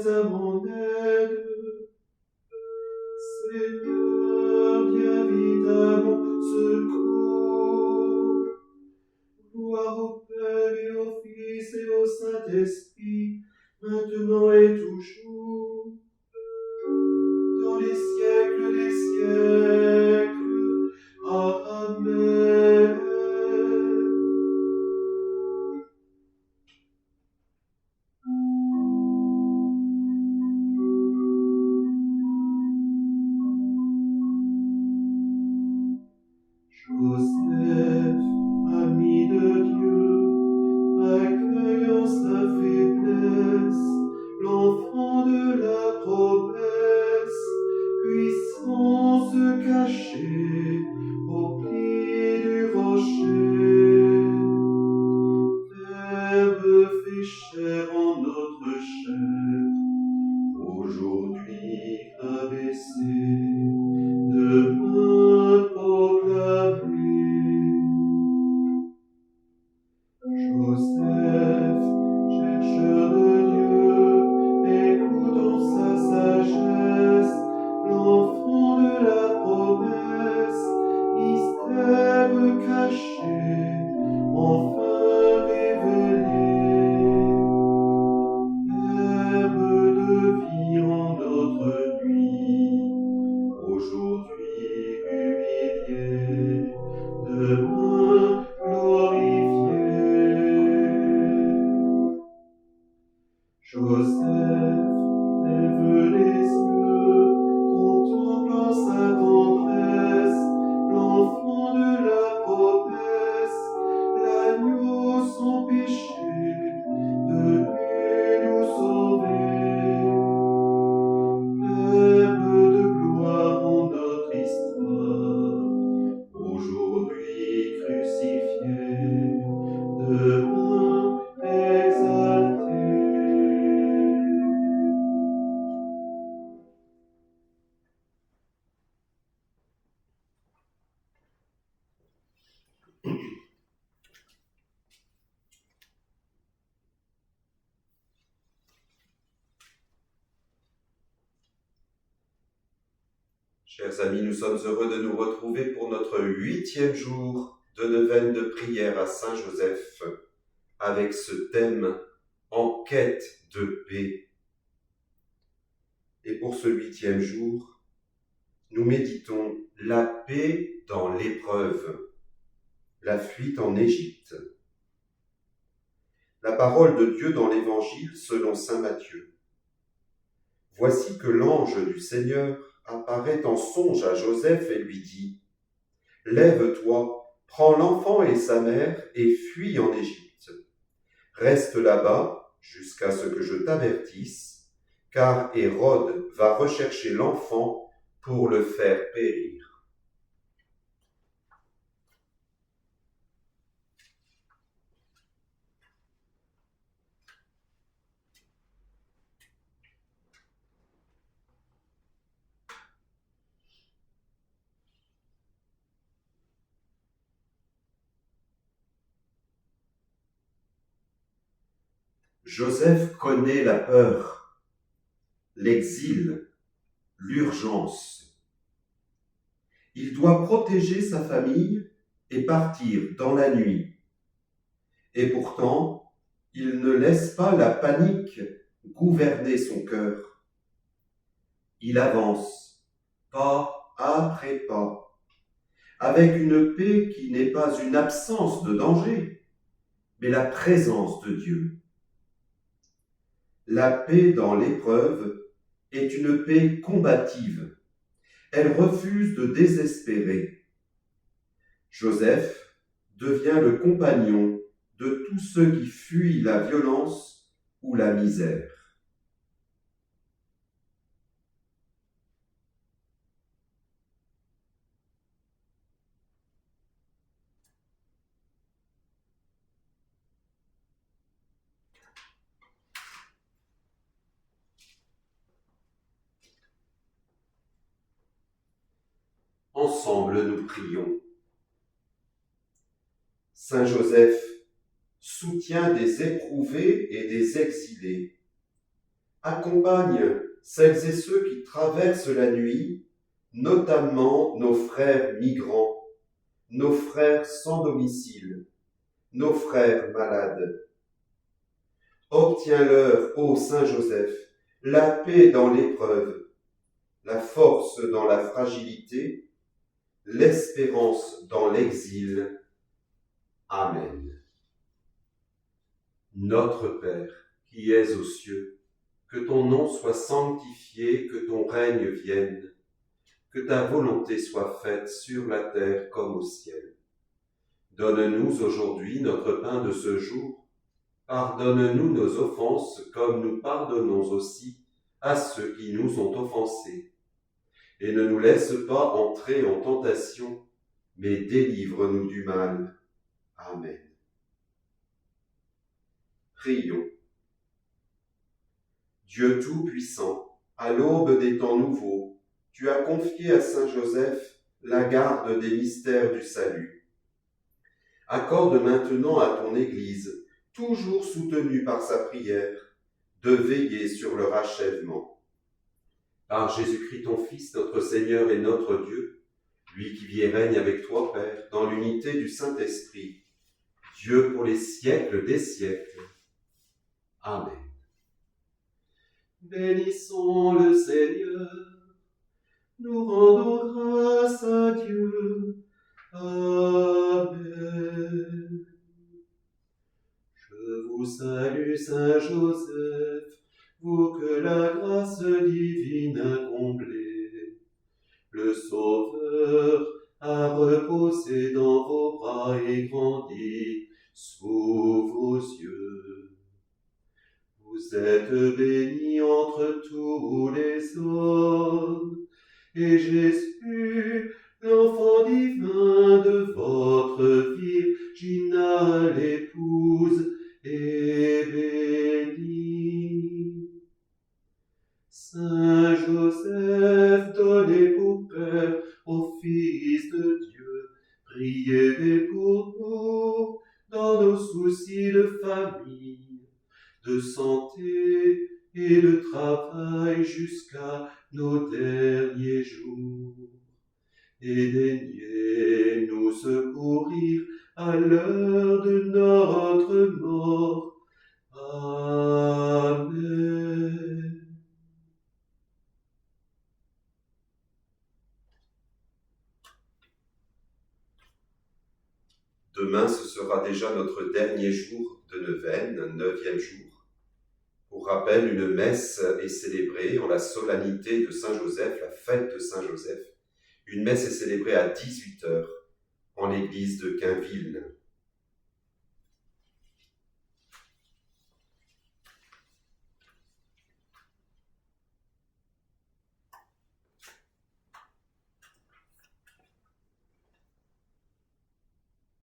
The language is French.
à mon aide. Seigneur, viens vite à mon secours. Gloire au Père et au Fils et au Saint-Esprit, maintenant et toujours, dans les siècles des siècles. Amen. Joseph, ami de Dieu, accueillant sa faiblesse, l'enfant de la promesse, puissant se cacher au pied du rocher. Verbe fait chair en notre chair, aujourd'hui abaissé, demain proclamé. Joseph, chercheur de Dieu, écoutant sa sagesse, l'enfant de la promesse, mystère caché, enfin révélé. Verbe de vie en notre nuit, aujourd'hui humilié, demain glorifié. Joseph lève les yeux, contemplant sa tendresse, l'enfant de la promesse, l'agneau sans péché, venu nous sauver. Verbe de gloire en notre histoire, aujourd'hui crucifié, demain exalté. Chers amis, nous sommes heureux de nous retrouver pour notre 8e jour de neuvaine de prière à Saint Joseph, avec ce thème « En quête de paix ». Et pour ce 8e jour, nous méditons la paix dans l'épreuve, la fuite en Égypte. La parole de Dieu dans l'Évangile selon saint Matthieu. Voici que l'ange du Seigneur apparaît en songe à Joseph et lui dit « Lève-toi, prends l'enfant et sa mère et fuis en Égypte. Reste là-bas jusqu'à ce que je t'avertisse, car Hérode va rechercher l'enfant pour le faire périr. » Joseph connaît la peur, l'exil, l'urgence. Il doit protéger sa famille et partir dans la nuit. Et pourtant, il ne laisse pas la panique gouverner son cœur. Il avance, pas après pas, avec une paix qui n'est pas une absence de danger, mais la présence de Dieu. La paix dans l'épreuve est une paix combative. Elle refuse de désespérer. Joseph devient le compagnon de tous ceux qui fuient la violence ou la misère. Ensemble, nous prions. Saint Joseph, soutien des éprouvés et des exilés, Accompagne celles et ceux qui traversent la nuit, notamment nos frères migrants, nos frères sans domicile, nos frères malades. Obtiens-leur, ô Saint Joseph, la paix dans l'épreuve, la force dans la fragilité, l'espérance dans l'exil. Amen. Notre Père, qui es aux cieux, que ton nom soit sanctifié, que ton règne vienne, que ta volonté soit faite sur la terre comme au ciel. Donne-nous aujourd'hui notre pain de ce jour. Pardonne-nous nos offenses comme nous pardonnons aussi à ceux qui nous ont offensés. Et ne nous laisse pas entrer en tentation, mais délivre-nous du mal. Amen. Prions. Dieu Tout-Puissant, à l'aube des temps nouveaux, tu as confié à Saint Joseph la garde des mystères du salut. Accorde maintenant à ton Église, toujours soutenue par sa prière, de veiller sur leur achèvement. Par Jésus-Christ ton Fils, notre Seigneur et notre Dieu, lui qui vit et règne avec toi, Père, dans l'unité du Saint-Esprit, Dieu pour les siècles des siècles. Amen. Bénissons le Seigneur, nous rendons grâce à Dieu. Amen. Je vous salue, Saint Joseph, vous que la grâce divine a comblé. Le Sauveur a reposé dans vos bras et grandi sous vos yeux. Vous êtes bénie entre tous les hommes, et Jésus, l'enfant divin de votre virginale épouse, est béni. Saint Joseph, donné pour Père au Fils de Dieu, priez pour nous dans nos soucis de famille, de santé et de travail jusqu'à nos derniers jours. Et daignez nous secourir à l'heure de notre mort. Amen. Demain, ce sera déjà notre dernier jour de neuvaine, 9e jour. Pour rappel, une messe est célébrée en la solennité de Saint Joseph, la fête de Saint Joseph. Une messe est célébrée à 18h en l'église de Quinville.